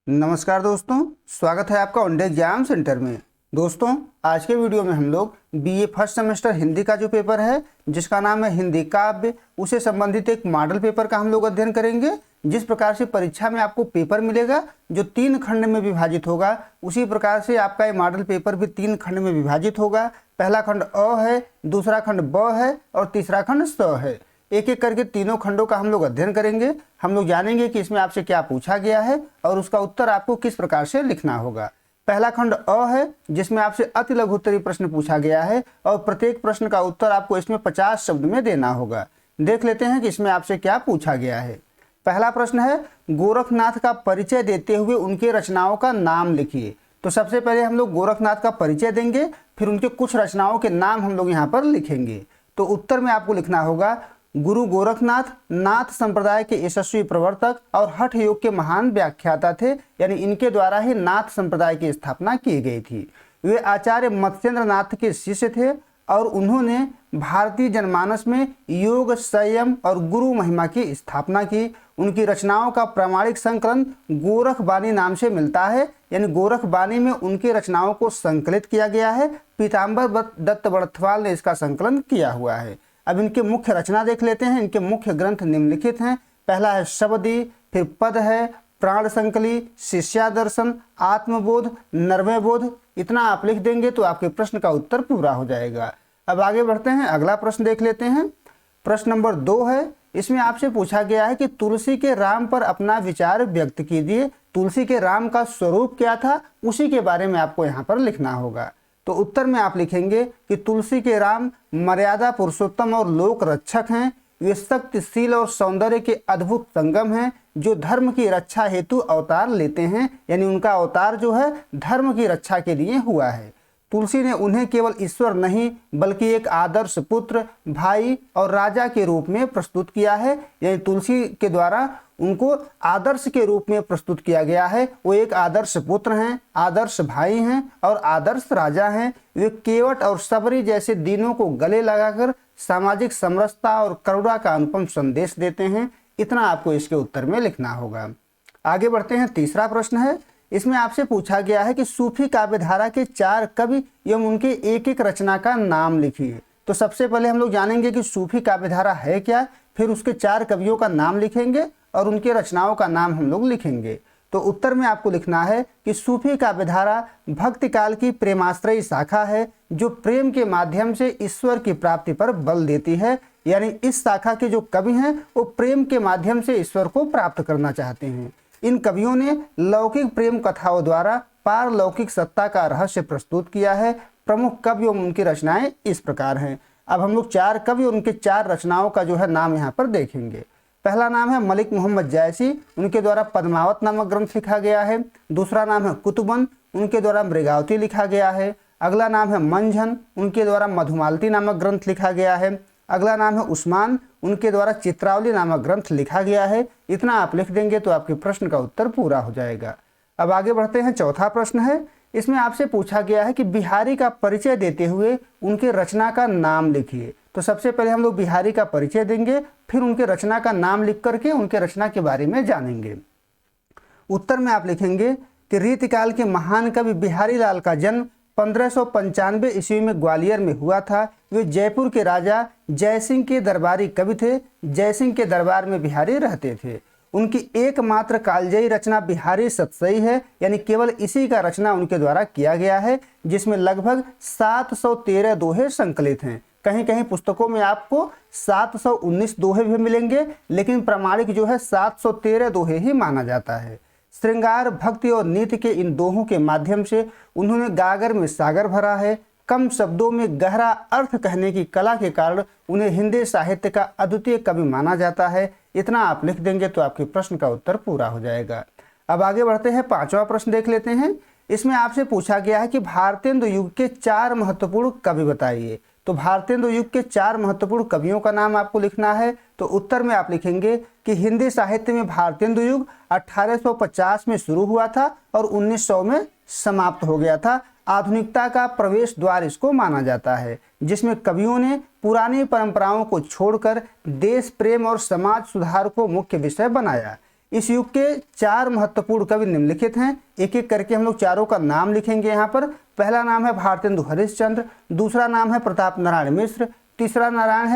नमस्कार दोस्तों, स्वागत है आपका ओनडे एग्जाम सेंटर में। दोस्तों, आज के वीडियो में हम लोग बीए फर्स्ट सेमेस्टर हिंदी का जो पेपर है जिसका नाम है हिंदी काव्य, उसे संबंधित एक मॉडल पेपर का हम लोग अध्ययन करेंगे। जिस प्रकार से परीक्षा में आपको पेपर मिलेगा जो 3 खंड में विभाजित होगा, उसी प्रकार से आपका ये मॉडल पेपर भी 3 खंड में विभाजित होगा। पहला खंड अ है, दूसरा खंड ब है और तीसरा खंड स है। एक एक करके तीनों खंडों का हम लोग अध्ययन करेंगे। हम लोग जानेंगे कि इसमें आपसे क्या पूछा गया है और उसका उत्तर आपको किस प्रकार से लिखना होगा। पहला खंड अ है जिसमें आपसे अति लघु उत्तरीय प्रश्न पूछा गया है और प्रत्येक प्रश्न का उत्तर आपको इसमें 50 शब्द में देना होगा। देख लेते हैं कि इसमें आपसे क्या पूछा गया है। पहला प्रश्न है, गोरखनाथ का परिचय देते हुए उनके रचनाओं का नाम लिखिए। तो सबसे पहले हम लोग गोरखनाथ का परिचय देंगे, फिर उनके कुछ रचनाओं के नाम हम लोग यहाँ पर लिखेंगे। तो उत्तर में आपको लिखना होगा, गुरु गोरखनाथ नाथ संप्रदाय के यशस्वी प्रवर्तक और हठ योग के महान व्याख्याता थे, यानी इनके द्वारा ही नाथ संप्रदाय की स्थापना की गई थी। वे आचार्य मत्स्येंद्र नाथ के शिष्य थे और उन्होंने भारतीय जनमानस में योग, संयम और गुरु महिमा की स्थापना की। उनकी रचनाओं का प्रामाणिक संकलन गोरखबानी नाम से मिलता है, यानी गोरखबानी में उनकी रचनाओं को संकलित किया गया है। पीताम्बर दत्त बड़थवाल ने इसका संकलन किया हुआ है। अब इनके मुख्य रचना देख लेते हैं। इनके मुख्य ग्रंथ निम्नलिखित हैं। पहला है शबदी, फिर पद है, प्राण संकली, शिष्यादर्शन, आत्मबोध, नरवय बोध। इतना आप लिख देंगे तो आपके प्रश्न का उत्तर पूरा हो जाएगा। अब आगे बढ़ते हैं, अगला प्रश्न देख लेते हैं। प्रश्न नंबर 2 है। इसमें आपसे पूछा गया है कि तुलसी के राम पर अपना विचार व्यक्त कीजिए। तुलसी के राम का स्वरूप क्या था, उसी के बारे में आपको यहाँ पर लिखना होगा। तो उत्तर में आप लिखेंगे कि तुलसी के राम मर्यादा पुरुषोत्तम और लोक रक्षक हैं। वे शक्तिशील और सौंदर्य के अद्भुत संगम हैं जो धर्म की रक्षा हेतु अवतार लेते हैं, यानी उनका अवतार जो है धर्म की रक्षा के लिए हुआ है। तुलसी ने उन्हें केवल ईश्वर नहीं बल्कि एक आदर्श पुत्र, भाई और राजा के रूप में प्रस्तुत किया है। यानी तुलसी के द्वारा उनको आदर्श के रूप में प्रस्तुत किया गया है। वो एक आदर्श पुत्र हैं, आदर्श भाई हैं और आदर्श राजा हैं। वे केवट और सबरी जैसे दीनों को गले लगाकर सामाजिक समरसता और करुणा का अनुपम संदेश देते हैं। इतना आपको इसके उत्तर में लिखना होगा। आगे बढ़ते हैं, तीसरा प्रश्न है। इसमें आपसे पूछा गया है कि सूफी काव्यधारा के 4 कवि एवं उनके एक एक रचना का नाम लिखिए। तो सबसे पहले हम लोग जानेंगे कि सूफी काव्यधारा है क्या, फिर उसके 4 कवियों का नाम लिखेंगे और उनके रचनाओं का नाम हम लोग लिखेंगे। तो उत्तर में आपको लिखना है कि सूफी काव्यधारा भक्ति काल की प्रेमाश्रयी शाखा है जो प्रेम के माध्यम से ईश्वर की प्राप्ति पर बल देती है। यानी इस शाखा के जो कवि हैं वो प्रेम के माध्यम से ईश्वर को प्राप्त करना चाहते हैं। इन कवियों ने लौकिक प्रेम कथाओं द्वारा पारलौकिक सत्ता का रहस्य प्रस्तुत किया है। प्रमुख कवि एवं उनकी रचनाएं इस प्रकार हैं। अब हम लोग 4 कवि और उनके 4 रचनाओं का जो है नाम यहाँ पर देखेंगे। पहला नाम है मलिक मोहम्मद जैसी, उनके द्वारा पद्मावत नामक ग्रंथ लिखा गया है। दूसरा नाम है कुतुबन, उनके द्वारा मृगावती लिखा गया है। अगला नाम है मंझन, उनके द्वारा मधुमालती नामक ग्रंथ लिखा गया है। अगला नाम है उस्मान, उनके द्वारा चित्रावली नामक ग्रंथ लिखा गया है। इतना आप लिख देंगे तो आपके प्रश्न का उत्तर पूरा हो जाएगा। अब आगे बढ़ते हैं, चौथा प्रश्न है। इसमें आपसे पूछा गया है कि बिहारी का परिचय देते हुए उनके रचना का नाम लिखिए। तो सबसे पहले हम लोग बिहारी का परिचय देंगे, फिर उनके रचना का नाम लिख करके उनके रचना के बारे में जानेंगे। उत्तर में आप लिखेंगे कि रीतिकाल के महान कवि बिहारी लाल का जन्म 1595 ईस्वी में ग्वालियर में हुआ था। वे जयपुर के राजा जयसिंह के दरबारी कवि थे। जयसिंह के दरबार में बिहारी रहते थे। उनकी एकमात्र कालजयी रचना बिहारी सतसई है, यानी केवल इसी का रचना उनके द्वारा किया गया है, जिसमें लगभग 713 दोहे संकलित हैं। कहीं कहीं पुस्तकों में आपको 719 दोहे भी मिलेंगे, लेकिन प्रामाणिक जो है 713 दोहे ही माना जाता है। श्रृंगार, भक्ति और नीति के इन दोहों के माध्यम से उन्होंने गागर में सागर भरा है। कम शब्दों में गहरा अर्थ कहने की कला के कारण उन्हें हिंदी साहित्य का अद्वितीय कवि माना जाता है। इतना आप लिख देंगे तो आपके प्रश्न का उत्तर पूरा हो जाएगा। अब आगे बढ़ते हैं, 5वां प्रश्न देख लेते हैं। इसमें आपसे पूछा गया है कि भारतेंदु युग के 4 महत्वपूर्ण कवि बताइए। तो भारतेंदु युग के 4 महत्वपूर्ण कवियों का नाम आपको लिखना है। तो उत्तर में आप लिखेंगे कि हिंदी साहित्य में भारतेंदु युग 1850 में शुरू हुआ था और 1900 में समाप्त हो गया था। आधुनिकता का प्रवेश द्वार इसको माना जाता है, जिसमें कवियों ने पुरानी परंपराओं को छोड़कर देश प्रेम और समाज सुधार को मुख्य विषय बनाया। इस युग के 4 महत्वपूर्ण कवि निम्नलिखित हैं। एक एक करके हम लोग चारों का नाम लिखेंगे यहाँ पर। पहला नाम है भारतेंदु हरिश्चंद्र, दूसरा नाम है प्रताप नारायण मिश्र, तीसरा नाम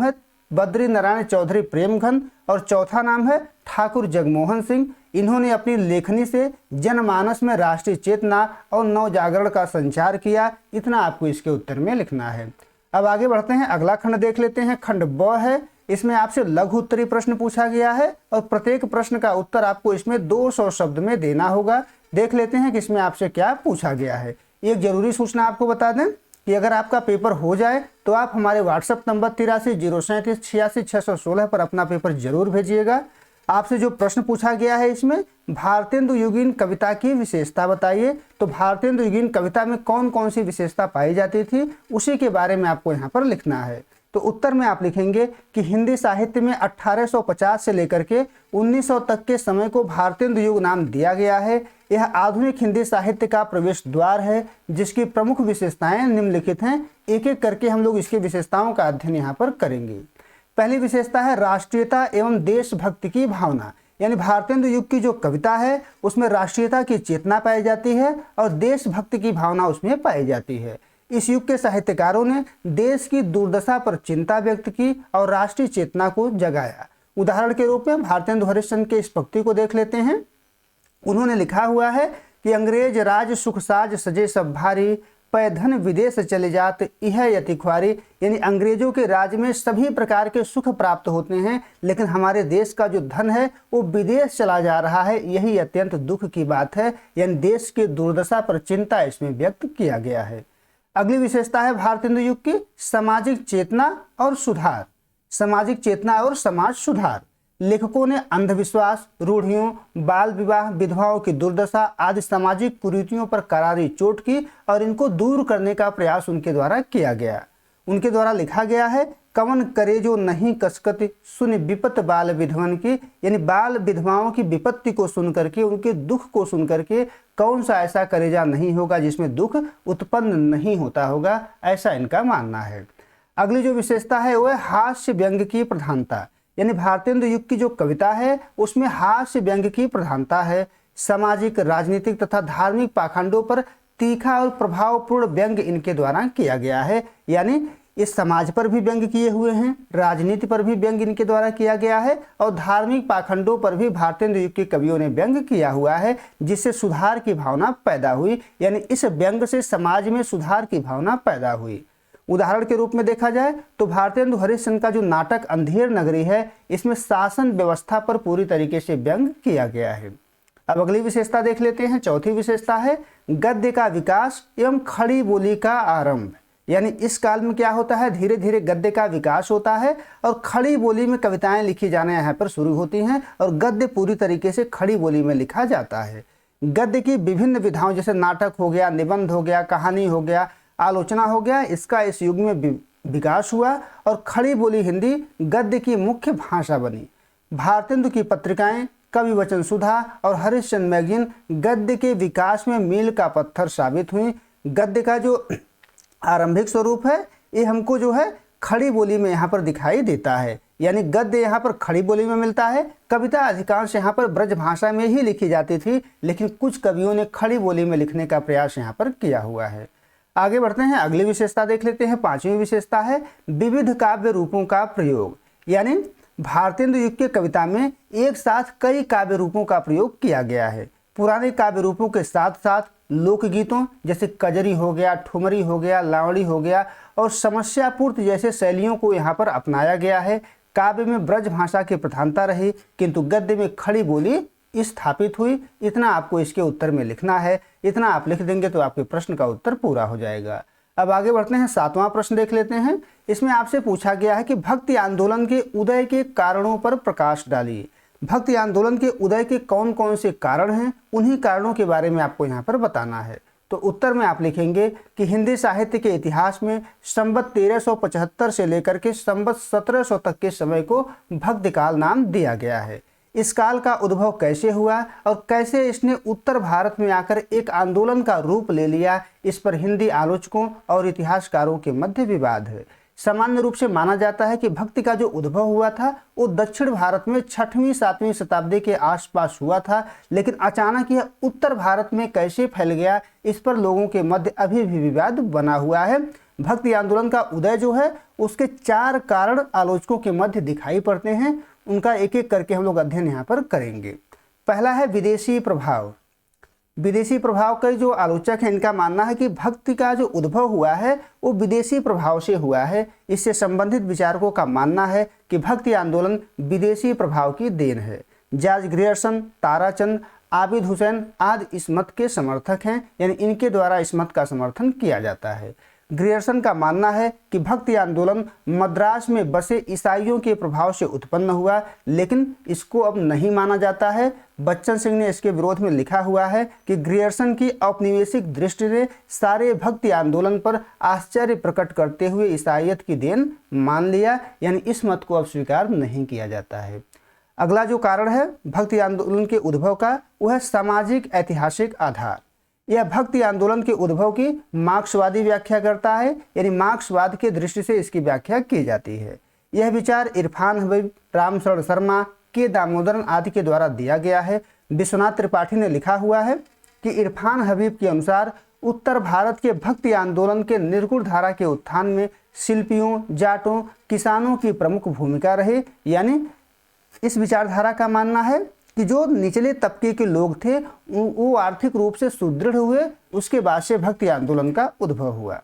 है बद्री नारायण चौधरी प्रेमघन और चौथा नाम है ठाकुर जगमोहन सिंह। इन्होंने अपनी लेखनी से जनमानस में राष्ट्रीय चेतना और नव जागरण का संचार किया। इतना आपको इसके उत्तर में लिखना है। अब आगे बढ़ते हैं, अगला खंड देख लेते हैं। खंड ब है। इसमें आपसे लघु उत्तरीय प्रश्न पूछा गया है और प्रत्येक प्रश्न का उत्तर आपको इसमें 200 शब्द में देना होगा। देख लेते हैं कि इसमें आपसे क्या पूछा गया है। एक जरूरी सूचना आपको बता दें कि अगर आपका पेपर हो जाए तो आप हमारे व्हाट्सएप नंबर 83 037 86 616 पर अपना पेपर जरूर भेजिएगा। आपसे जो प्रश्न पूछा गया है इसमें भारतेंदु युगीन कविता की विशेषता बताइए। तो भारतेंदु युगीन कविता में कौन कौन सी विशेषता पाई जाती थी उसी के बारे में आपको यहाँ पर लिखना है। तो उत्तर में आप लिखेंगे कि हिंदी साहित्य में 1850 से लेकर के 1900 तक के समय को भारतेंदु युग नाम दिया गया है। यह आधुनिक हिंदी साहित्य का प्रवेश द्वार है जिसकी प्रमुख विशेषताएं निम्नलिखित हैं। एक एक करके हम लोग इसकी विशेषताओं का अध्ययन यहाँ पर करेंगे। पहली विशेषता है राष्ट्रीयता एवं देशभक्ति की भावना, यानी भारतेंदु युग की जो कविता है उसमें राष्ट्रीयता की चेतना पाई जाती है और देशभक्ति की भावना उसमें पाई जाती है। इस युग के साहित्यकारों ने देश की दुर्दशा पर चिंता व्यक्त की और राष्ट्रीय चेतना को जगाया। उदाहरण के रूप में भारतेंदु हरिश्चंद्र के इस पंक्ति को देख लेते हैं। उन्होंने लिखा हुआ है कि अंग्रेज राज सुख साज सजे सब भारी, पैधन विदेश चले जात यह यति ख्वारी, यानी अंग्रेजों के राज में सभी प्रकार के सुख प्राप्त होते हैं लेकिन हमारे देश का जो धन है वो विदेश चला जा रहा है, यही अत्यंत दुख की बात है। यानी देश की दुर्दशा पर चिंता इसमें व्यक्त किया गया है। अगली विशेषता है भारतेंदु युग की सामाजिक चेतना और सुधार। सामाजिक चेतना और समाज सुधार। लेखकों ने अंधविश्वास, रूढ़ियों, बाल विवाह, विधवाओं की दुर्दशा आदि सामाजिक कुरीतियों पर करारी चोट की और इनको दूर करने का प्रयास उनके द्वारा किया गया। उनके द्वारा लिखा गया है, कवन करे जो नहीं कसकति सुन विपत बाल विधवन की, यानी बाल विधवाओं की विपत्ति को सुन करके, उनके दुख को सुन करके कौन सा ऐसा करेजा नहीं होगा जिसमें दुख उत्पन्न नहीं होता होगा, ऐसा इनका मानना है। अगली जो विशेषता है वो है हास्य व्यंग की प्रधानता, यानी भारतेंदु युग की जो कविता है उसमें हास्य व्यंग की प्रधानता है। सामाजिक, राजनीतिक तथा धार्मिक पाखंडों पर तीखा और प्रभावपूर्ण व्यंग इनके द्वारा किया गया है। यानी इस समाज पर भी व्यंग किए हुए हैं, राजनीति पर भी व्यंग इनके द्वारा किया गया है और धार्मिक पाखंडों पर भी भारतेंदु युग के कवियों ने व्यंग किया हुआ है, जिससे सुधार की भावना पैदा हुई। यानी इस व्यंग से समाज में सुधार की भावना पैदा हुई। उदाहरण के रूप में देखा जाए तो भारतेंदु हरिश्चंद्र का जो नाटक अंधेर नगरी है इसमें शासन व्यवस्था पर पूरी तरीके से व्यंग किया गया है। अब अगली विशेषता देख लेते हैं। चौथी विशेषता है गद्य का विकास एवं खड़ी बोली का आरंभ, यानी इस काल में क्या होता है, धीरे धीरे गद्य का विकास होता है और खड़ी बोली में कविताएं लिखी जाने यहाँ पर शुरू होती हैं और गद्य पूरी तरीके से खड़ी बोली में लिखा जाता है। गद्य की विभिन्न विधाओं जैसे नाटक हो गया, निबंध हो गया, कहानी हो गया, आलोचना हो गया, इसका इस युग में विकास हुआ और खड़ी बोली हिंदी गद्य की मुख्य भाषा बनी। भारतेंदु की पत्रिकाएं कवि वचन सुधा और हरिश्चंद्र मैगजीन गद्य के विकास में मील का पत्थर साबित हुई। गद्य का जो आरंभिक स्वरूप है ये हमको जो है खड़ी बोली में यहाँ पर दिखाई देता है, यानी गद्य यहाँ पर खड़ी बोली में मिलता है। कविता अधिकांश यहाँ पर ब्रज भाषा में ही लिखी जाती थी, लेकिन कुछ कवियों ने खड़ी बोली में लिखने का प्रयास यहाँ पर किया हुआ है। आगे बढ़ते हैं, अगली विशेषता देख लेते हैं। पांचवी विशेषता है विविध काव्य रूपों का प्रयोग, यानी भारतेंदु युग के कविता में एक साथ कई काव्य रूपों का प्रयोग किया गया है। पुराने काव्य रूपों के साथ साथ लोकगीतों जैसे कजरी हो गया, ठुमरी हो गया, लावड़ी हो गया और समस्यापूर्त जैसे शैलियों को यहाँ पर अपनाया गया है। काव्य में ब्रज भाषा की प्रधानता रही किंतु गद्य में खड़ी बोली स्थापित हुई। इतना आपको इसके उत्तर में लिखना है। इतना आप लिख देंगे तो आपके प्रश्न का उत्तर पूरा हो जाएगा। अब आगे बढ़ते हैं, सातवां प्रश्न देख लेते हैं। इसमें आपसे पूछा गया है कि भक्ति आंदोलन के उदय के कारणों पर प्रकाश डालिए। भक्ति आंदोलन के उदय के कौन कौन से कारण हैं, उन्हीं कारणों के बारे में आपको यहाँ पर बताना है। तो उत्तर में आप लिखेंगे कि हिंदी साहित्य के इतिहास में संवत 1375 से लेकर के संवत 1700 तक के समय को भक्ति काल नाम दिया गया है। इस काल का उद्भव कैसे हुआ और कैसे इसने उत्तर भारत में आकर एक आंदोलन का रूप ले लिया, इस पर हिंदी आलोचकों और इतिहासकारों के मध्य विवाद है। सामान्य रूप से माना जाता है कि भक्ति का जो उद्भव हुआ था वो दक्षिण भारत में 6वीं 7वीं शताब्दी के आसपास हुआ था, लेकिन अचानक यह उत्तर भारत में कैसे फैल गया, इस पर लोगों के मध्य अभी भी विवाद बना हुआ है। भक्ति आंदोलन का उदय जो है उसके 4 कारण आलोचकों के मध्य दिखाई पड़ते हैं, उनका एक एक करके हम लोग अध्ययन यहाँ पर करेंगे। पहला है विदेशी प्रभाव। विदेशी प्रभाव के जो आलोचक हैं इनका मानना है कि भक्ति का जो उद्भव हुआ है वो विदेशी प्रभाव से हुआ है। इससे संबंधित विचारकों का मानना है कि भक्ति आंदोलन विदेशी प्रभाव की देन है। जॉर्ज ग्रियर्सन, ताराचंद, आबिद हुसैन आदि इस मत के समर्थक हैं, यानी इनके द्वारा इस मत का समर्थन किया जाता है। ग्रियर्सन का मानना है कि भक्ति आंदोलन मद्रास में बसे ईसाइयों के प्रभाव से उत्पन्न हुआ, लेकिन इसको अब नहीं माना जाता है। बच्चन सिंह ने इसके विरोध में लिखा हुआ है कि ग्रियर्सन की औपनिवेशिक दृष्टि ने सारे भक्ति आंदोलन पर आश्चर्य प्रकट करते हुए ईसाइयत की देन मान लिया, यानी इस मत को अब स्वीकार नहीं किया जाता है। अगला जो कारण है भक्ति आंदोलन के उद्भव का, वह है सामाजिक ऐतिहासिक आधार। यह भक्ति आंदोलन के उद्भव की मार्क्सवादी व्याख्या करता है, यानी मार्क्सवाद की दृष्टि से इसकी व्याख्या की जाती है। यह विचार इरफान हबीब, रामशरण शर्मा, के दामोदरन आदि के द्वारा दिया गया है। विश्वनाथ त्रिपाठी ने लिखा हुआ है कि इरफान हबीब के अनुसार उत्तर भारत के भक्ति आंदोलन के निर्गुण धारा के उत्थान में शिल्पियों, जाटों, किसानों की प्रमुख भूमिका रही। यानी इस विचारधारा का मानना है कि जो निचले तबके के लोग थे वो आर्थिक रूप से सुदृढ़ हुए, उसके बाद से भक्ति आंदोलन का उद्भव हुआ।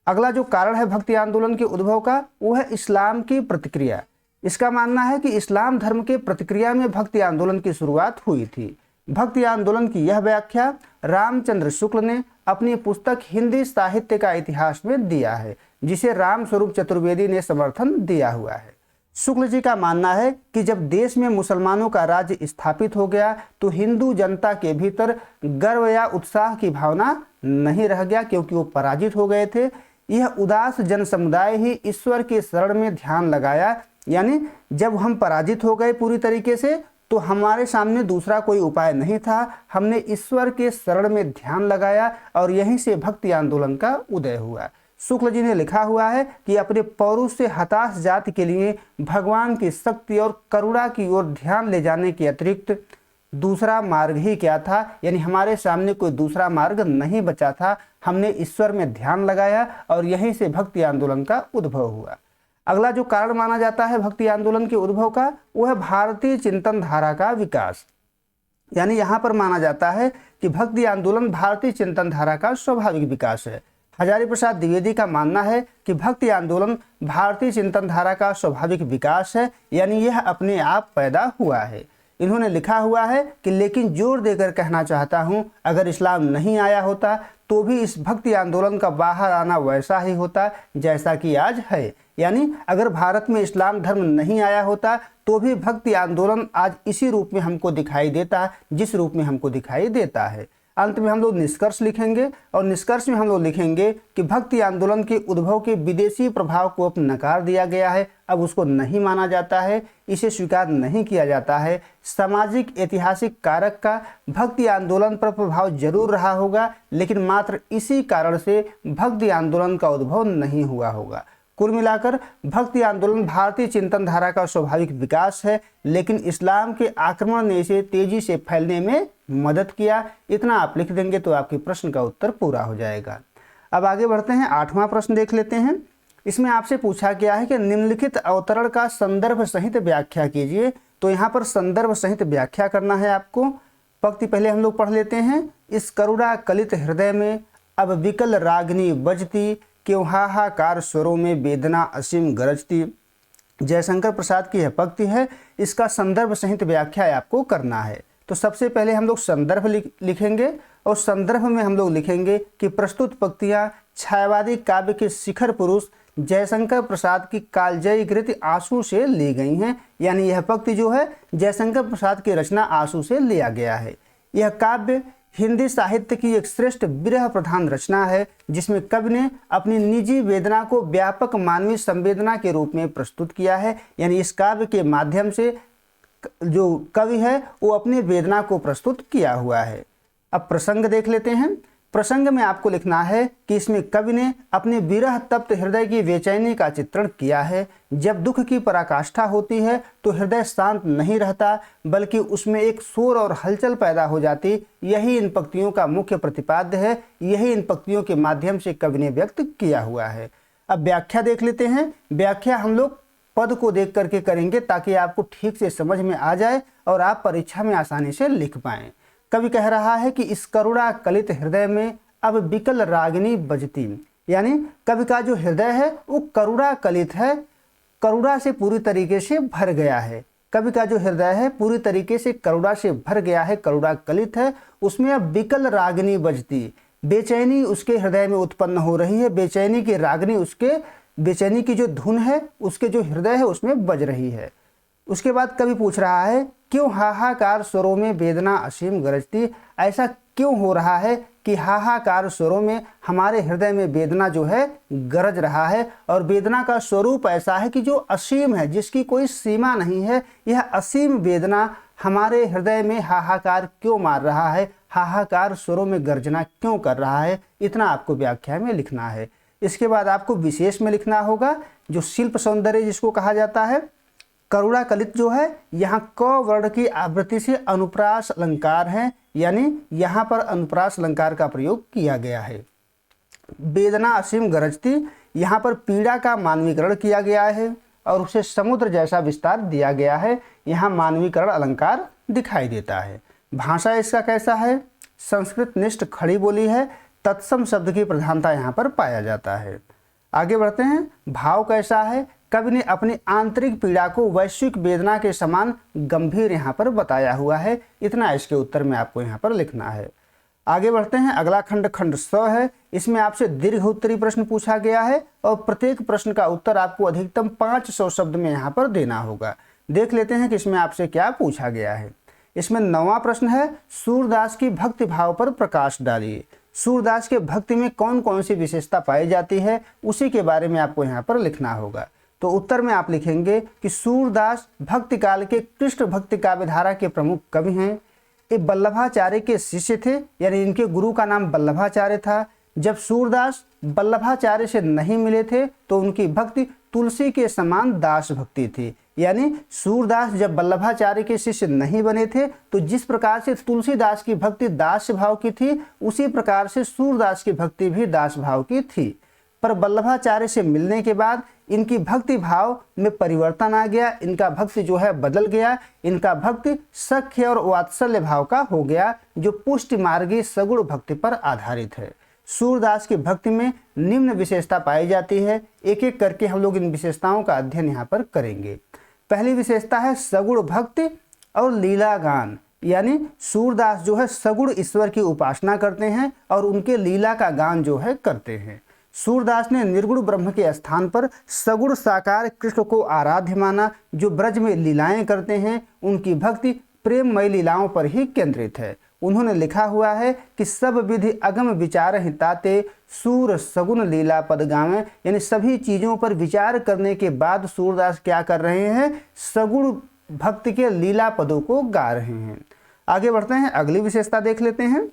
अगला जो कारण है भक्ति आंदोलन के उद्भव का, वो है इस्लाम की प्रतिक्रिया। इसका मानना है कि इस्लाम धर्म के प्रतिक्रिया में भक्ति आंदोलन की शुरुआत हुई थी। भक्ति आंदोलन की यह व्याख्या रामचंद्र शुक्ल ने अपनी पुस्तक हिंदी साहित्य का इतिहास में दिया है, जिसे राम स्वरूप चतुर्वेदी ने समर्थन दिया हुआ है। शुक्ल जी का मानना है कि जब देश में मुसलमानों का राज्य स्थापित हो गया तो हिंदू जनता के भीतर गर्व या उत्साह की भावना नहीं रह गया, क्योंकि वो पराजित हो गए थे। यह उदास जन समुदाय ही ईश्वर के शरण में ध्यान लगाया, यानी जब हम पराजित हो गए पूरी तरीके से तो हमारे सामने दूसरा कोई उपाय नहीं था, हमने ईश्वर के शरण में ध्यान लगाया और यहीं से भक्ति आंदोलन का उदय हुआ। शुक्ल जी ने लिखा हुआ है कि अपने पौरुष से हताश जाति के लिए भगवान की शक्ति और करुणा की ओर ध्यान ले जाने के अतिरिक्त दूसरा मार्ग ही क्या था, यानी हमारे सामने कोई दूसरा मार्ग नहीं बचा था। हमने ईश्वर में ध्यान लगाया और यहीं से भक्ति आंदोलन का उद्भव हुआ। अगला जो कारण माना जाता है भक्ति आंदोलन के उद्भव का, वो है भारतीय चिंतन धारा का विकास। यानी यहाँ पर माना जाता है कि भक्ति आंदोलन भारतीय चिंतन धारा का स्वाभाविक विकास है। हजारी प्रसाद द्विवेदी का मानना है कि भक्ति आंदोलन भारतीय चिंतन धारा का स्वाभाविक विकास है, यानी यह अपने आप पैदा हुआ है। इन्होंने लिखा हुआ है कि लेकिन जोर देकर कहना चाहता हूं, अगर इस्लाम नहीं आया होता तो भी इस भक्ति आंदोलन का बाहर आना वैसा ही होता जैसा कि आज है। यानी अगर भारत में इस्लाम धर्म नहीं आया होता तो भी भक्ति आंदोलन आज इसी रूप में हमको दिखाई देता जिस रूप में हमको दिखाई देता है। अंत में हम लोग निष्कर्ष लिखेंगे और निष्कर्ष में हम लोग लिखेंगे कि भक्ति आंदोलन के उद्भव के विदेशी प्रभाव को अब नकार दिया गया है, अब उसको नहीं माना जाता है, इसे स्वीकार नहीं किया जाता है। सामाजिक ऐतिहासिक कारक का भक्ति आंदोलन पर प्रभाव जरूर रहा होगा, लेकिन मात्र इसी कारण से भक्ति आंदोलन का उद्भव नहीं हुआ होगा। कुल मिलाकर भक्ति आंदोलन भारतीय चिंतन धारा का स्वाभाविक विकास है, लेकिन इस्लाम के आक्रमण ने इसे तेजी से फैलने में मदद किया। इतना आप लिख देंगे तो आपके प्रश्न का उत्तर पूरा हो जाएगा। अब आगे बढ़ते हैं, 8वां प्रश्न देख लेते हैं। इसमें आपसे पूछा गया है कि निम्नलिखित अवतरण का संदर्भ सहित व्याख्या कीजिए। तो यहाँ पर संदर्भ सहित व्याख्या करना है आपको। पंक्ति पहले हम लोग पढ़ लेते हैं। इस करुणा कलित हृदय में अब विकल रागनी बजती, क्यों हाहाकार स्वरों में वेदना असीम गरजती। जयशंकर प्रसाद की यह पंक्ति है, इसका संदर्भ सहित व्याख्या आपको करना है। तो सबसे पहले हम लोग संदर्भ लिखेंगे और संदर्भ में हम लोग लिखेंगे कि प्रस्तुत पंक्तियां छायावादी काव्य के शिखर पुरुष जयशंकर प्रसाद की कालजयी कृति आंसू से ली गई हैं। यानी यह पंक्ति जो है जयशंकर प्रसाद की रचना आंसू से लिया गया है। यह काव्य हिंदी साहित्य की एक श्रेष्ठ विरह प्रधान रचना है, जिसमें कवि ने अपनी निजी वेदना को व्यापक मानवीय संवेदना के रूप में प्रस्तुत किया है। यानी इस काव्य के माध्यम से जो कवि है वो अपनी वेदना को प्रस्तुत किया हुआ है। अब प्रसंग देख लेते हैं। प्रसंग में आपको लिखना है कि इसमें कवि ने अपने विरह तप्त हृदय की बेचैनी का चित्रण किया है। जब दुख की पराकाष्ठा होती है तो हृदय शांत नहीं रहता, बल्कि उसमें एक शोर और हलचल पैदा हो जाती। यही इन पंक्तियों का मुख्य प्रतिपाद्य है, यही इन पंक्तियों के माध्यम से कवि ने व्यक्त किया हुआ है। अब व्याख्या देख लेते हैं। व्याख्या हम लोग पद को देख करके करेंगे ताकि आपको ठीक से समझ में आ जाए और आप परीक्षा में आसानी से लिख पाएं। कवि कह रहा है कि इस करुणा कलित हृदय में अब विकल रागिनी बजती, यानी कवि का जो हृदय है वो करुणा कलित है, करुणा से पूरी तरीके से भर गया है। कवि का जो हृदय है पूरी तरीके से करुणा से भर गया है, करुणा कलित है। उसमें अब विकल रागिनी बजती, बेचैनी उसके हृदय में उत्पन्न हो रही है। बेचैनी की रागिनी, उसके बेचैनी की जो धुन है उसके जो हृदय है उसमें बज रही है। उसके बाद कवि पूछ रहा है क्यों हाहाकार स्वरों में वेदना असीम गरजती। ऐसा क्यों हो रहा है कि हाहाकार स्वरों में हमारे हृदय में वेदना जो है गरज रहा है, और वेदना का स्वरूप ऐसा है कि जो असीम है, जिसकी कोई सीमा नहीं है। यह असीम वेदना हमारे हृदय में हाहाकार क्यों मार रहा है, हाहाकार स्वरों में गर्जना क्यों कर रहा है, इतना आपको व्याख्या में लिखना है। इसके बाद आपको विशेष में लिखना होगा जो शिल्प सौंदर्य जिसको कहा जाता है। करुणा कलित जो है यहाँ क वर्ण की आवृत्ति से अनुप्रास अलंकार है, यानी यहाँ पर अनुप्रास अलंकार का प्रयोग किया गया है। वेदना असीम गरजती, यहाँ पर पीड़ा का मानवीकरण किया गया है और उसे समुद्र जैसा विस्तार दिया गया है। यहाँ मानवीकरण अलंकार दिखाई देता है। भाषा इसका कैसा है, संस्कृत निष्ठ खड़ी बोली है, तत्सम शब्द की प्रधानता यहाँ पर पाया जाता है। आगे बढ़ते हैं। भाव कैसा है, कवि ने अपनी आंतरिक पीड़ा को वैश्विक वेदना के समान गंभीर यहाँ पर बताया हुआ है। इतना इसके उत्तर में आपको यहाँ पर लिखना है। आगे बढ़ते हैं। अगला खंड खंड स है। इसमें आपसे दीर्घ उत्तरी प्रश्न पूछा गया है और प्रत्येक प्रश्न का उत्तर आपको अधिकतम 500 शब्द में यहाँ पर देना होगा। देख लेते हैं कि इसमें आपसे क्या पूछा गया है। इसमें 9वां प्रश्न है, सूरदास की भक्ति भाव पर प्रकाश डालिए। सूरदास के भक्ति में कौन कौन सी विशेषता पाई जाती है, उसी के बारे में आपको यहाँ पर लिखना होगा। तो उत्तर में आप लिखेंगे कि सूरदास भक्ति काल के कृष्ण भक्ति काव्य धारा के प्रमुख कवि हैं। ये वल्लभाचार्य के शिष्य थे, यानी इनके गुरु का नाम वल्लभाचार्य था। जब सूरदास वल्लभाचार्य से नहीं मिले थे तो उनकी भक्ति तुलसी के समान दास भक्ति थी। यानी सूरदास जब वल्लभाचार्य के शिष्य नहीं बने थे तो जिस प्रकार से तुलसीदास की भक्ति दास भाव की थी, उसी प्रकार से सूरदास की भक्ति भी दास भाव की थी। पर वल्लभाचार्य से मिलने के बाद इनकी भक्ति भाव में परिवर्तन आ गया, इनका भक्ति जो है बदल गया। इनका भक्ति सख्य और वात्सल्य भाव का हो गया, जो पुष्टि मार्गी सगुण भक्ति पर आधारित है। सूरदास की भक्ति में निम्न विशेषता पाई जाती है। एक एक करके हम लोग इन विशेषताओं का अध्ययन यहाँ पर करेंगे। पहली विशेषता है सगुण भक्ति और लीला गान, यानी सूरदास जो है सगुण ईश्वर की उपासना करते हैं और उनके लीला का गान जो है करते हैं। सूरदास ने निर्गुण ब्रह्म के स्थान पर सगुण साकार कृष्ण को आराध्य माना, जो ब्रज में लीलाएं करते हैं। उनकी भक्ति प्रेममय लीलाओं पर ही केंद्रित है। उन्होंने लिखा हुआ है कि सब विधि अगम विचार हिताते सूर सगुण लीला पद गावें, यानी सभी चीज़ों पर विचार करने के बाद सूरदास क्या कर रहे हैं, सगुण भक्ति के लीला पदों को गा रहे हैं। आगे बढ़ते हैं, अगली विशेषता देख लेते हैं।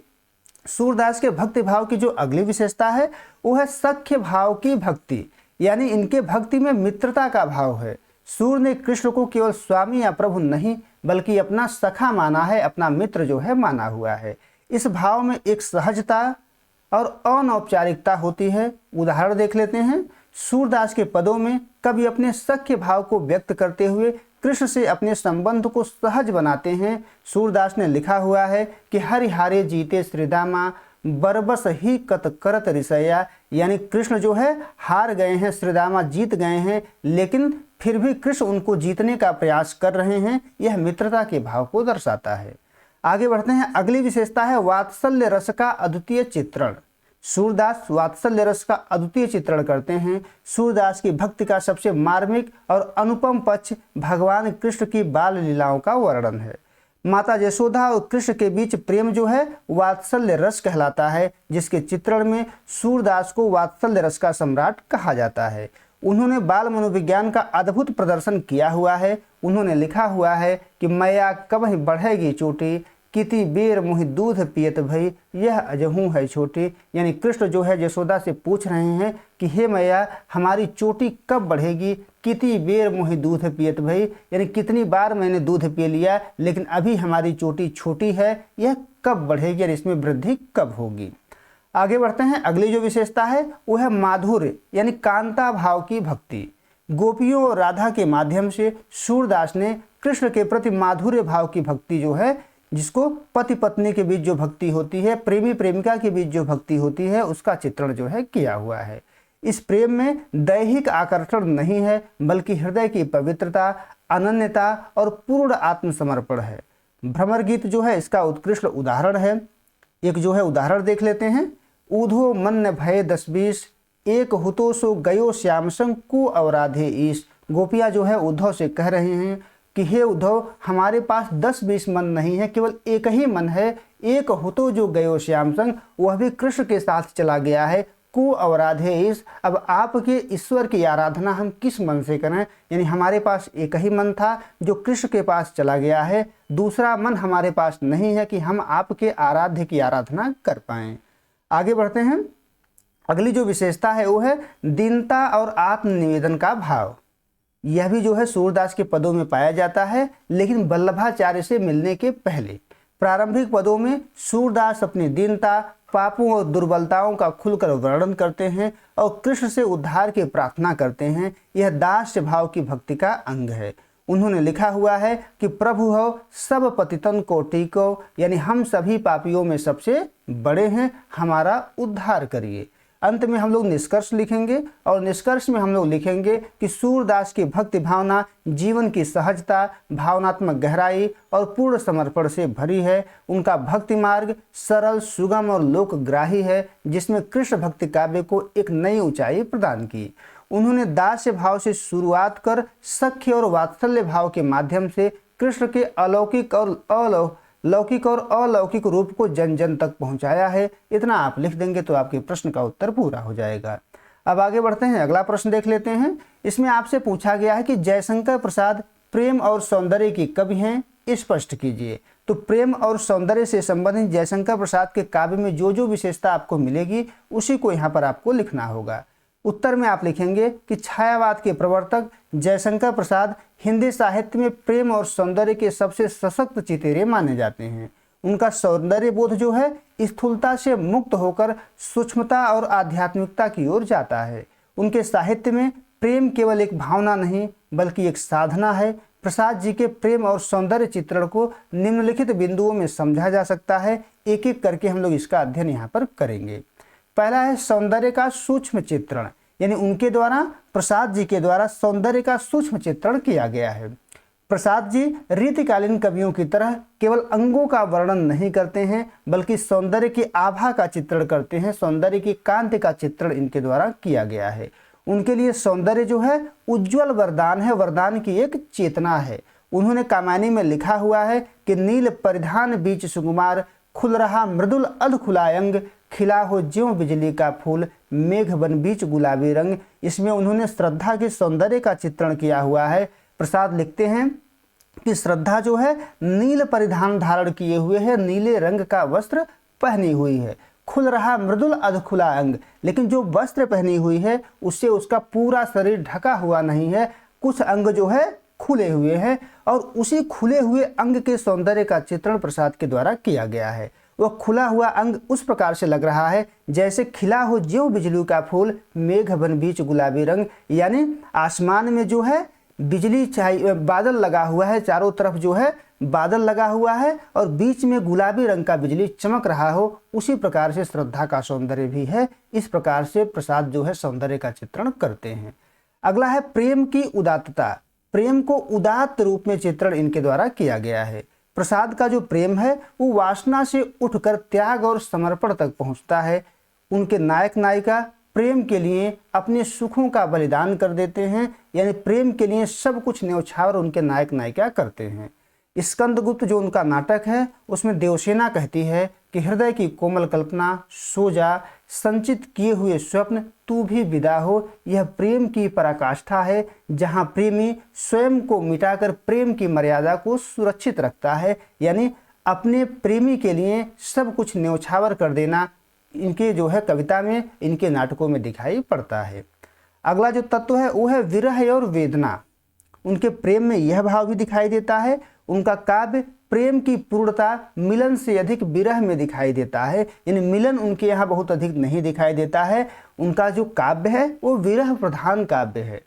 सूरदास के भक्ति भाव की जो अगली विशेषता है वो है सख्य भाव की भक्ति, यानी इनके भक्ति में मित्रता का भाव है। सूर ने कृष्ण को केवल स्वामी या प्रभु नहीं बल्कि अपना सखा माना है, अपना मित्र जो है माना हुआ है। इस भाव में एक सहजता और अनौपचारिकता होती है। उदाहरण देख लेते हैं। सूरदास के पदों में कवि अपने सख्य भाव को व्यक्त करते हुए कृष्ण से अपने संबंध को सहज बनाते हैं। सूरदास ने लिखा हुआ है कि हरिहारे जीते श्रीदामा बरबस ही कत करत रिसया, यानी कृष्ण जो है हार गए हैं, श्रीदामा जीत गए हैं, लेकिन फिर भी कृष्ण उनको जीतने का प्रयास कर रहे हैं। यह मित्रता के भाव को दर्शाता है। आगे बढ़ते हैं। अगली विशेषता है वात्सल्य रस का अद्वितीय चित्रण। सूरदास वात्सल्य रस का अद्वितीय चित्रण करते हैं। सूरदास की भक्ति का सबसे मार्मिक और अनुपम पक्ष भगवान कृष्ण की बाल लीलाओं का वर्णन है। माता यशोदा और कृष्ण के बीच प्रेम जो है वात्सल्य रस कहलाता है, जिसके चित्रण में सूरदास को वात्सल्य रस का सम्राट कहा जाता है। उन्होंने बाल मनोविज्ञान का अद्भुत प्रदर्शन किया हुआ है। उन्होंने लिखा हुआ है कि मैया कब ही बढ़ेगी चोटी, किति बेर मुहि दूध पियत भई, यह अजहू है छोटी। यानी कृष्ण जो है यशोदा से पूछ रहे हैं कि हे मैया, हमारी चोटी कब बढ़ेगी। किति बेर मुहि दूध पियत भई, यानी कितनी बार मैंने दूध पी लिया लेकिन अभी हमारी चोटी छोटी है, यह कब बढ़ेगी और इसमें वृद्धि कब होगी। आगे बढ़ते हैं। अगली जो विशेषता है वो है माधुर्य यानी कांता भाव की भक्ति। गोपियों और राधा के माध्यम से सूरदास ने कृष्ण के प्रति माधुर्य भाव की भक्ति जो है, जिसको पति पत्नी के बीच जो भक्ति होती है, प्रेमी प्रेमिका के बीच जो भक्ति होती है, उसका चित्रण जो है किया हुआ है। इस प्रेम में दैहिक आकर्षण नहीं है बल्कि हृदय की पवित्रता, अनन्यता और पूर्ण आत्मसमर्पण है। भ्रमर गीत जो है इसका उत्कृष्ट उदाहरण है। एक जो है उदाहरण देख लेते हैं। ऊधो मन भय 10-20, एक हुतो सो गयो श्याम संग को अवराधे ईश। गोपियाँ जो है उद्धव से कह रहे हैं कि हे उद्धव, हमारे पास 10-20 मन नहीं है, केवल एक ही मन है। एक हुतो जो गयो श्याम संग, वह भी कृष्ण के साथ चला गया है। को अवराधे ईश, अब आपके ईश्वर की आराधना हम किस मन से करें। यानी हमारे पास एक ही मन था जो कृष्ण के पास चला गया है, दूसरा मन हमारे पास नहीं है कि हम आपके आराध्य की आराधना कर पाएं। आगे बढ़ते हैं। अगली जो विशेषता है वो है दीनता और आत्मनिवेदन का भाव। यह भी जो है सूरदास के पदों में पाया जाता है, लेकिन वल्लभाचार्य से मिलने के पहले प्रारंभिक पदों में सूरदास अपनी दीनता, पापों और दुर्बलताओं का खुलकर वर्णन करते हैं और कृष्ण से उद्धार की प्रार्थना करते हैं। यह दास्य भाव की भक्ति का अंग है। उन्होंने लिखा हुआ है कि प्रभु हो सब पतितन को टीको, यानी हम सभी पापियों में सबसे बड़े हैं, हमारा उद्धार करिए। अंत में हम लोग निष्कर्ष लिखेंगे और निष्कर्ष में हम लोग लिखेंगे कि सूरदास की भक्ति भावना जीवन की सहजता, भावनात्मक गहराई और पूर्ण समर्पण से भरी है। उनका भक्ति मार्ग सरल, सुगम और लोकग्राही है, जिसमें कृष्ण भक्ति काव्य को एक नई ऊंचाई प्रदान की। उन्होंने दास्य भाव से शुरुआत कर सख्य और वात्सल्य भाव के माध्यम से कृष्ण के लौकिक और अलौकिक रूप को जन जन तक पहुंचाया है। इतना आप लिख देंगे तो आपके प्रश्न का उत्तर पूरा हो जाएगा। अब आगे बढ़ते हैं, अगला प्रश्न देख लेते हैं। इसमें आपसे पूछा गया है कि जयशंकर प्रसाद प्रेम और सौंदर्य की कवि हैं, स्पष्ट कीजिए। तो प्रेम और सौंदर्य से संबंधित जयशंकर प्रसाद के काव्य में जो जो विशेषता आपको मिलेगी उसी को यहाँ पर आपको लिखना होगा। उत्तर में आप लिखेंगे कि छायावाद के प्रवर्तक जयशंकर प्रसाद हिंदी साहित्य में प्रेम और सौंदर्य के सबसे सशक्त चितेरे माने जाते हैं। उनका सौंदर्य बोध जो है स्थूलता से मुक्त होकर सूक्ष्मता और आध्यात्मिकता की ओर जाता है। उनके साहित्य में प्रेम केवल एक भावना नहीं बल्कि एक साधना है। प्रसाद जी के प्रेम और सौंदर्य चित्रण को निम्नलिखित बिंदुओं में समझा जा सकता है। एक एक करके हम लोग इसका अध्ययन यहाँ पर करेंगे। पहला है सौंदर्य का सूक्ष्म चित्रण, यानी उनके द्वारा, प्रसाद जी के द्वारा सौंदर्य का सूक्ष्म चित्रण किया गया है। प्रसाद जी रीतिकालीन कवियों की तरह केवल अंगों का वर्णन नहीं करते हैं बल्कि सौंदर्य की आभा का चित्रण करते हैं। सौंदर्य की कांति का चित्रण इनके द्वारा किया गया है। उनके लिए सौंदर्य जो है उज्ज्वल वरदान है, वरदान की एक चेतना है। उन्होंने कामायनी में लिखा हुआ है कि नील परिधान बीच सुकुमार, खुल रहा मृदुल अध खुला अंग, खिला हो ज्यों बिजली का फूल, मेघ बन बीच गुलाबी रंग। इसमें उन्होंने श्रद्धा के सौंदर्य का चित्रण किया हुआ है। प्रसाद लिखते हैं कि श्रद्धा जो है नील परिधान धारण किए हुए है, नीले रंग का वस्त्र पहनी हुई है। खुल रहा मृदुल अधखुला अंग, लेकिन जो वस्त्र पहनी हुई है उससे उसका पूरा शरीर ढका हुआ नहीं है, कुछ अंग जो है खुले हुए हैं और उसी खुले हुए अंग के सौंदर्य का चित्रण प्रसाद के द्वारा किया गया है। वह खुला हुआ अंग उस प्रकार से लग रहा है जैसे खिला हो ज्यों बिजली का फूल, मेघ बन बीच गुलाबी रंग, यानी आसमान में जो है बिजली चाहिए, बादल लगा हुआ है, चारों तरफ जो है बादल लगा हुआ है और बीच में गुलाबी रंग का बिजली चमक रहा हो, उसी प्रकार से श्रद्धा का सौंदर्य भी है। इस प्रकार से प्रसाद जो है सौंदर्य का चित्रण करते हैं। अगला है प्रेम की उदात्तता। प्रेम को उदात्त रूप में चित्रण इनके द्वारा किया गया है। प्रसाद का जो प्रेम है वो वासना से उठकर त्याग और समर्पण तक पहुंचता है। उनके नायक नायिका प्रेम के लिए अपने सुखों का बलिदान कर देते हैं, यानी प्रेम के लिए सब कुछ न्यौछावर उनके नायक नायिका करते हैं। स्कंदगुप्त जो उनका नाटक है उसमें देवसेना कहती है कि हृदय की कोमल कल्पना सो जा, संचित किए हुए स्वप्न तू भी विदा हो। यह प्रेम की पराकाष्ठा है जहाँ प्रेमी स्वयं को मिटाकर प्रेम की मर्यादा को सुरक्षित रखता है, यानी अपने प्रेमी के लिए सब कुछ न्यौछावर कर देना इनके जो है कविता में, इनके नाटकों में दिखाई पड़ता है। अगला जो तत्व है वो है विरह और वेदना। उनके प्रेम में यह भाव भी दिखाई देता है। उनका काव्य प्रेम की पूर्णता मिलन से अधिक विरह में दिखाई देता है, यानी मिलन उनके यहाँ बहुत अधिक नहीं दिखाई देता है। उनका जो काव्य है वो विरह प्रधान काव्य है।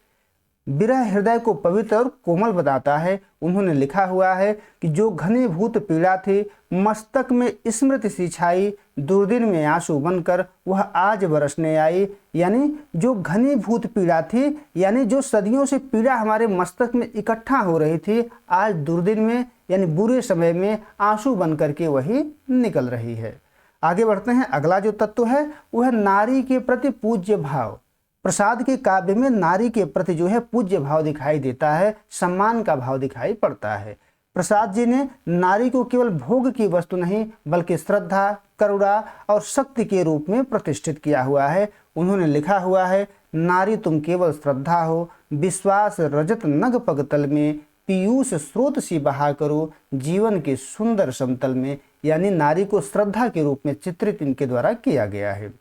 विरह हृदय को पवित्र और कोमल बताता है। उन्होंने लिखा हुआ है कि जो घनीभूत पीड़ा थी मस्तक में स्मृति सी छाई, दुर्दिन में आंसू बनकर वह आज बरसने आई। यानी जो घनीभूत पीड़ा थी, यानी जो सदियों से पीड़ा हमारे मस्तक में इकट्ठा हो रही थी, आज दुर्दिन में यानी बुरे समय में आंसू बन करके वही निकल रही है। आगे बढ़ते हैं। अगला जो तत्व है वह नारी के प्रति पूज्य भाव। प्रसाद के काव्य में नारी के प्रति जो है पूज्य भाव दिखाई देता है, सम्मान का भाव दिखाई पड़ता है। प्रसाद जी ने नारी को केवल भोग की वस्तु नहीं बल्कि श्रद्धा, करुणा और शक्ति के रूप में प्रतिष्ठित किया हुआ है। उन्होंने लिखा हुआ है, नारी तुम केवल श्रद्धा हो, विश्वास रजत नग पगतल में, पीयूष स्रोत सी बहा करो जीवन के सुंदर समतल में। यानी नारी को श्रद्धा के रूप में चित्रित इनके द्वारा किया गया है।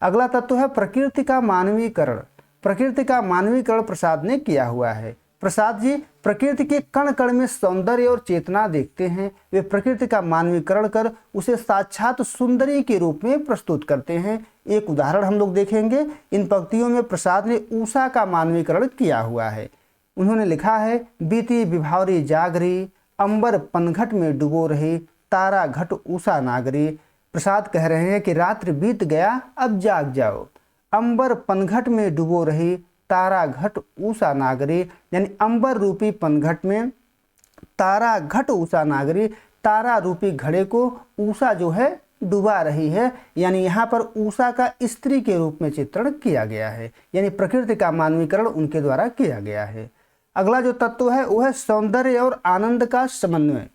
अगला तत्व है प्रकृति का मानवीकरण। प्रकृति का मानवीकरण प्रसाद ने किया हुआ है। प्रसाद जी प्रकृति के कण कण में सौंदर्य और चेतना देखते हैं। वे प्रकृति का मानवीकरण कर उसे साक्षात सुंदरी के रूप में प्रस्तुत करते हैं। एक उदाहरण हम लोग देखेंगे। इन पंक्तियों में प्रसाद ने उषा का मानवीकरण किया हुआ है। उन्होंने लिखा है, बीती विभावरी जागरी, अंबर पनघट में डुबो रही, तारा घट उषा नागरी। प्रसाद कह रहे हैं कि रात्रि बीत गया अब जाग जाओ, अंबर पनघट में डुबो रही, तारा घट उषा नागरी। यानी अंबर रूपी पनघट में तारा घट उषा नागरी, तारा रूपी घड़े को उषा जो है डुबा रही है। यानी यहाँ पर उषा का स्त्री के रूप में चित्रण किया गया है, यानी प्रकृति का मानवीकरण उनके द्वारा किया गया है। अगला जो तत्व है वह है सौंदर्य और आनंद का समन्वय।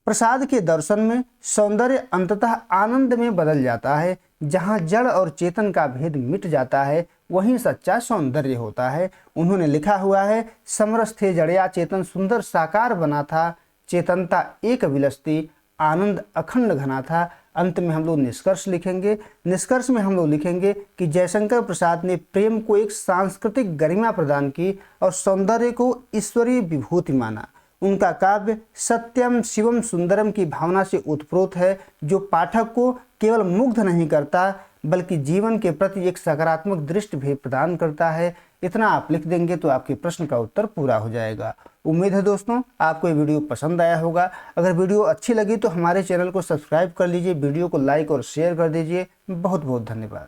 प्रसाद के दर्शन में सौंदर्य अंततः आनंद में बदल जाता है। जहाँ जड़ और चेतन का भेद मिट जाता है वहीं सच्चा सौंदर्य होता है। उन्होंने लिखा हुआ है, समरस थे जड़या चेतन सुंदर साकार बना था, चेतनता एक विलसती आनंद अखंड घना था। अंत में हम लोग निष्कर्ष लिखेंगे। निष्कर्ष में हम लोग लिखेंगे कि जयशंकर प्रसाद ने प्रेम को एक सांस्कृतिक गरिमा प्रदान की और सौंदर्य को ईश्वरीय विभूति माना। उनका काव्य सत्यम शिवम सुंदरम की भावना से उत्प्रोत है, जो पाठक को केवल मुग्ध नहीं करता बल्कि जीवन के प्रति एक सकारात्मक दृष्टि भी प्रदान करता है। इतना आप लिख देंगे तो आपके प्रश्न का उत्तर पूरा हो जाएगा। उम्मीद है दोस्तों आपको ये वीडियो पसंद आया होगा। अगर वीडियो अच्छी लगी तो हमारे चैनल को सब्सक्राइब कर लीजिए, वीडियो को लाइक और शेयर कर दीजिए। बहुत बहुत धन्यवाद।